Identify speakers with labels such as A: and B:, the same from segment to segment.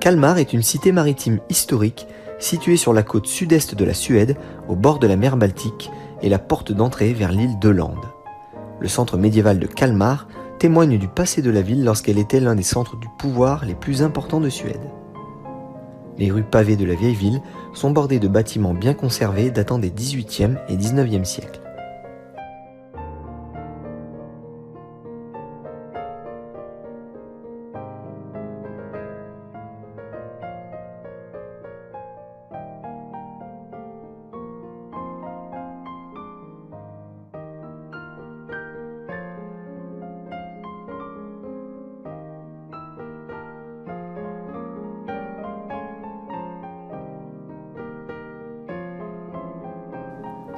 A: Kalmar est une cité maritime historique située sur la côte sud-est de la Suède, au bord de la mer Baltique, et la porte d'entrée vers l'île d'Öland. Le centre médiéval de Kalmar témoigne du passé de la ville lorsqu'elle était l'un des centres du pouvoir les plus importants de Suède. Les rues pavées de la vieille ville sont bordées de bâtiments bien conservés datant des 18e et 19e siècles.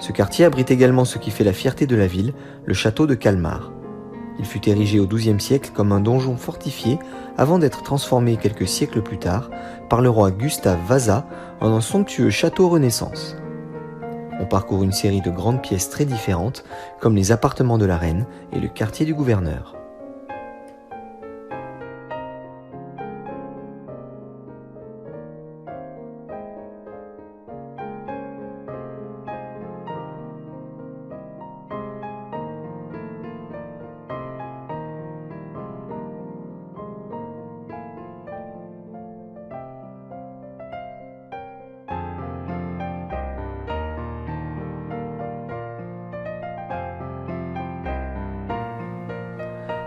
A: Ce quartier abrite également ce qui fait la fierté de la ville, le château de Kalmar. Il fut érigé au XIIe siècle comme un donjon fortifié avant d'être transformé quelques siècles plus tard par le roi Gustav Vasa en un somptueux château Renaissance. On parcourt une série de grandes pièces très différentes comme les appartements de la reine et le quartier du gouverneur.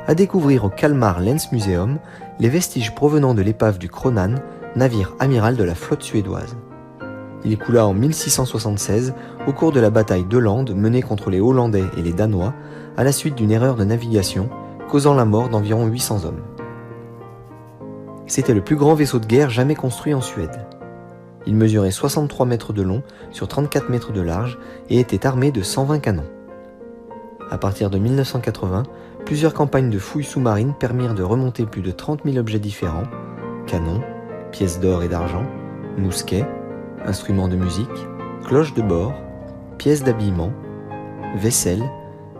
A: À découvrir au Kalmar Länsmuseum les vestiges provenant de l'épave du Kronan, navire amiral de la flotte suédoise. Il coula en 1676 au cours de la bataille d'Öland menée contre les Hollandais et les Danois à la suite d'une erreur de navigation causant la mort d'environ 800 hommes. C'était le plus grand vaisseau de guerre jamais construit en Suède. Il mesurait 63 mètres de long sur 34 mètres de large et était armé de 120 canons. À partir de 1980, plusieurs campagnes de fouilles sous-marines permirent de remonter plus de 30 000 objets différents, canons, pièces d'or et d'argent, mousquets, instruments de musique, cloches de bord, pièces d'habillement, vaisselle,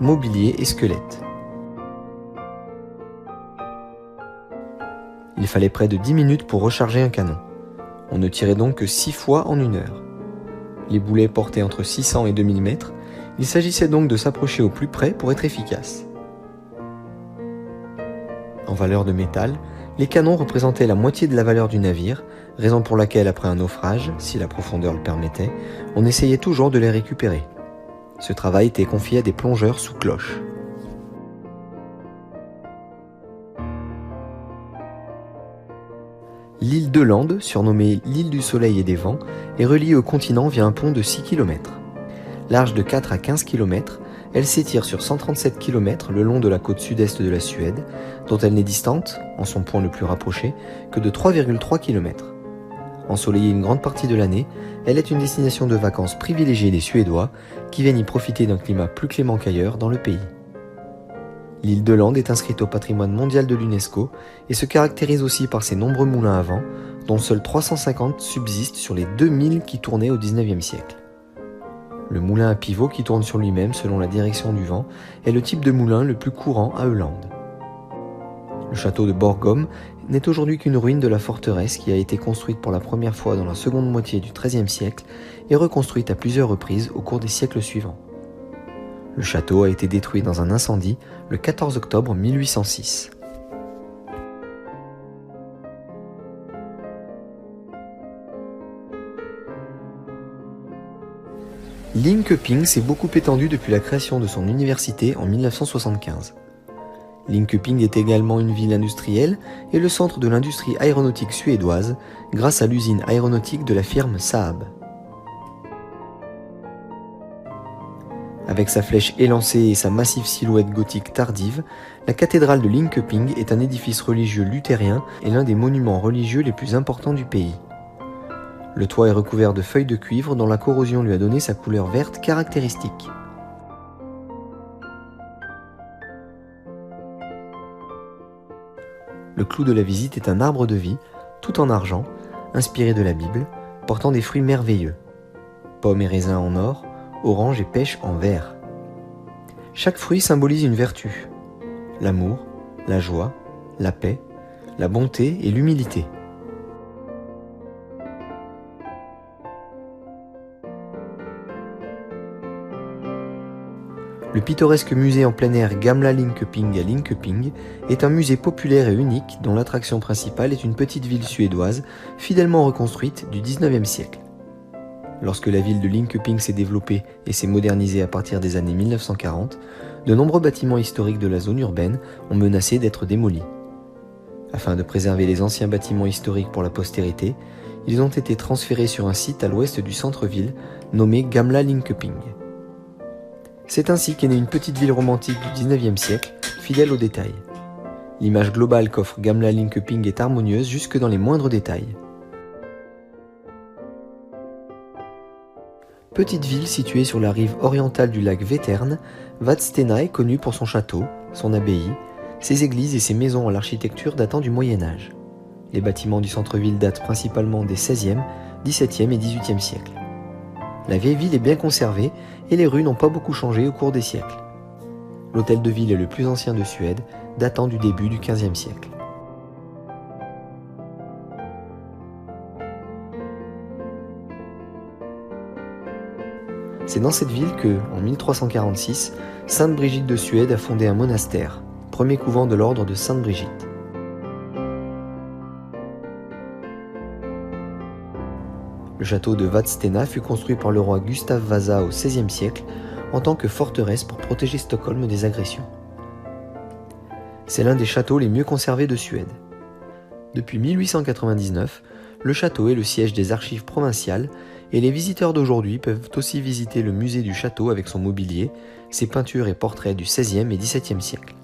A: mobilier et squelettes. Il fallait près de 10 minutes pour recharger un canon. On ne tirait donc que 6 fois en 1 heure. Les boulets portaient entre 600 et 2000 mètres, il s'agissait donc de s'approcher au plus près pour être efficace. En valeur de métal, les canons représentaient la moitié de la valeur du navire, raison pour laquelle après un naufrage, si la profondeur le permettait, on essayait toujours de les récupérer. Ce travail était confié à des plongeurs sous cloche. L'île d'Öland, surnommée l'île du soleil et des vents, est reliée au continent via un pont de 6 km. Large de 4 à 15 km, elle s'étire sur 137 km le long de la côte sud-est de la Suède, dont elle n'est distante, en son point le plus rapproché, que de 3,3 km. Ensoleillée une grande partie de l'année, elle est une destination de vacances privilégiée des Suédois qui viennent y profiter d'un climat plus clément qu'ailleurs dans le pays. L'île d'Öland est inscrite au patrimoine mondial de l'UNESCO et se caractérise aussi par ses nombreux moulins à vent, dont seuls 350 subsistent sur les 2000 qui tournaient au XIXe siècle. Le moulin à pivot qui tourne sur lui-même selon la direction du vent est le type de moulin le plus courant à Öland. Le château de Borgholm n'est aujourd'hui qu'une ruine de la forteresse qui a été construite pour la première fois dans la seconde moitié du XIIIe siècle et reconstruite à plusieurs reprises au cours des siècles suivants. Le château a été détruit dans un incendie le 14 octobre 1806. Linköping s'est beaucoup étendu depuis la création de son université en 1975. Linköping est également une ville industrielle et le centre de l'industrie aéronautique suédoise grâce à l'usine aéronautique de la firme Saab. Avec sa flèche élancée et sa massive silhouette gothique tardive, la cathédrale de Linköping est un édifice religieux luthérien et l'un des monuments religieux les plus importants du pays. Le toit est recouvert de feuilles de cuivre dont la corrosion lui a donné sa couleur verte caractéristique. Le clou de la visite est un arbre de vie, tout en argent, inspiré de la Bible, portant des fruits merveilleux. Pommes et raisins en or, oranges et pêches en vert. Chaque fruit symbolise une vertu. L'amour, la joie, la paix, la bonté et l'humilité. Le pittoresque musée en plein air Gamla Linköping à Linköping est un musée populaire et unique dont l'attraction principale est une petite ville suédoise fidèlement reconstruite du 19e siècle. Lorsque la ville de Linköping s'est développée et s'est modernisée à partir des années 1940, de nombreux bâtiments historiques de la zone urbaine ont menacé d'être démolis. Afin de préserver les anciens bâtiments historiques pour la postérité, ils ont été transférés sur un site à l'ouest du centre-ville nommé Gamla Linköping. C'est ainsi qu'est née une petite ville romantique du 19e siècle, fidèle aux détails. L'image globale qu'offre Gamla Linköping est harmonieuse jusque dans les moindres détails. Petite ville située sur la rive orientale du lac Vättern, Vadstena est connue pour son château, son abbaye, ses églises et ses maisons à l'architecture datant du Moyen-Âge. Les bâtiments du centre-ville datent principalement des XVIe, XVIIe et XVIIIe siècles. La vieille ville est bien conservée et les rues n'ont pas beaucoup changé au cours des siècles. L'hôtel de ville est le plus ancien de Suède, datant du début du XVe siècle. C'est dans cette ville que, en 1346, Sainte Brigitte de Suède a fondé un monastère, premier couvent de l'ordre de Sainte Brigitte. Le château de Vadstena fut construit par le roi Gustav Vasa au XVIe siècle en tant que forteresse pour protéger Stockholm des agressions. C'est l'un des châteaux les mieux conservés de Suède. Depuis 1899, le château est le siège des archives provinciales et les visiteurs d'aujourd'hui peuvent aussi visiter le musée du château avec son mobilier, ses peintures et portraits du XVIe et XVIIe siècle.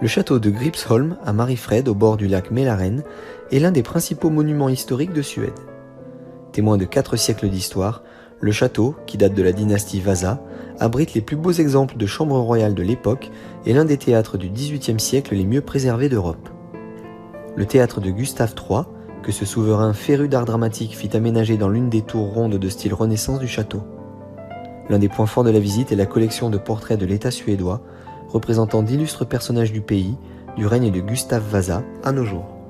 A: Le château de Gripsholm à Mariefred au bord du lac Mälaren est l'un des principaux monuments historiques de Suède. Témoin de 4 siècles d'histoire, le château, qui date de la dynastie Vasa, abrite les plus beaux exemples de chambres royales de l'époque et l'un des théâtres du XVIIIe siècle les mieux préservés d'Europe. Le théâtre de Gustave III, que ce souverain féru d'art dramatique fit aménager dans l'une des tours rondes de style Renaissance du château. L'un des points forts de la visite est la collection de portraits de l'État suédois, représentant d'illustres personnages du pays, du règne de Gustav Vasa à nos jours.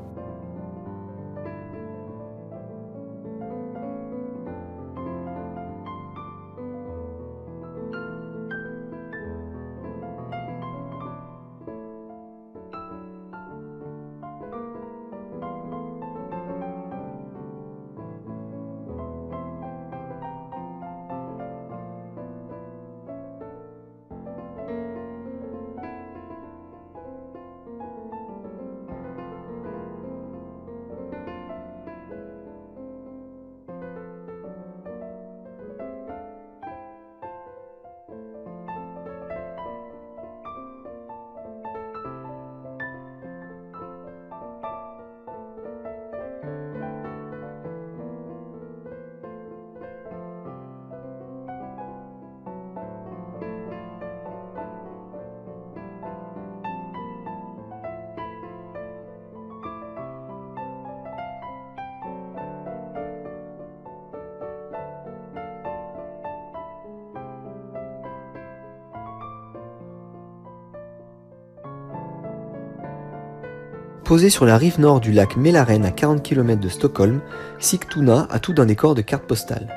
A: Posée sur la rive nord du lac Mälaren à 40 km de Stockholm, Sigtuna a tout d'un décor de carte postale.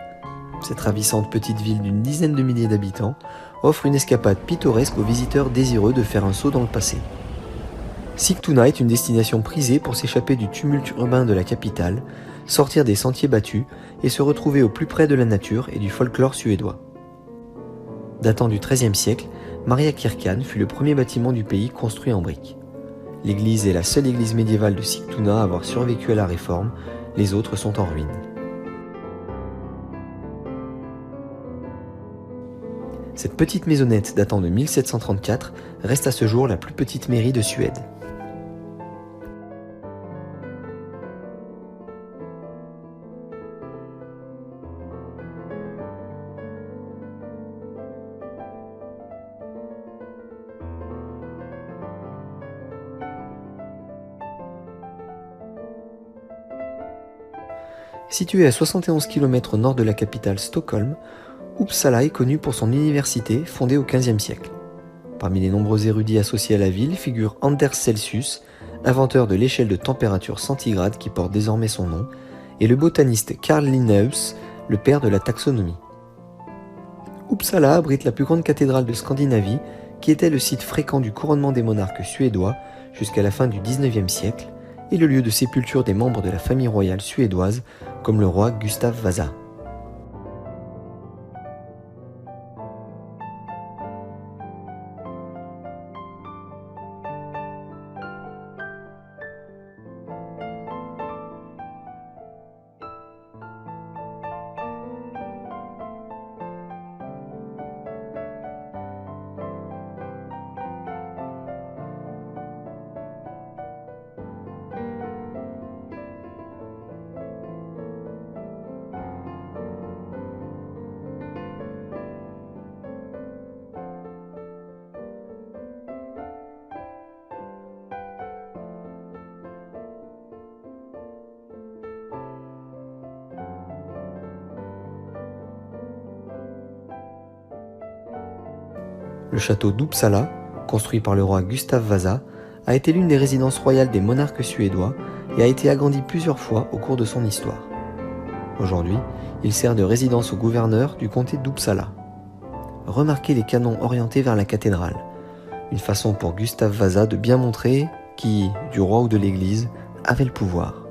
A: Cette ravissante petite ville d'une dizaine de milliers d'habitants offre une escapade pittoresque aux visiteurs désireux de faire un saut dans le passé. Sigtuna est une destination prisée pour s'échapper du tumulte urbain de la capitale, sortir des sentiers battus et se retrouver au plus près de la nature et du folklore suédois. Datant du XIIIe siècle, Mariakyrkan fut le premier bâtiment du pays construit en briques. L'église est la seule église médiévale de Sigtuna à avoir survécu à la Réforme, les autres sont en ruine. Cette petite maisonnette datant de 1734 reste à ce jour la plus petite mairie de Suède. Située à 71 km au nord de la capitale Stockholm, Uppsala est connue pour son université fondée au XVe siècle. Parmi les nombreux érudits associés à la ville figure Anders Celsius, inventeur de l'échelle de température centigrade qui porte désormais son nom, et le botaniste Carl Linnaeus, le père de la taxonomie. Uppsala abrite la plus grande cathédrale de Scandinavie, qui était le site fréquent du couronnement des monarques suédois jusqu'à la fin du XIXe siècle, et le lieu de sépulture des membres de la famille royale suédoise, comme le roi Gustav Vasa. Le château d'Uppsala, construit par le roi Gustav Vasa, a été l'une des résidences royales des monarques suédois et a été agrandi plusieurs fois au cours de son histoire. Aujourd'hui, il sert de résidence au gouverneur du comté d'Uppsala. Remarquez les canons orientés vers la cathédrale, une façon pour Gustav Vasa de bien montrer qui, du roi ou de l'église, avait le pouvoir.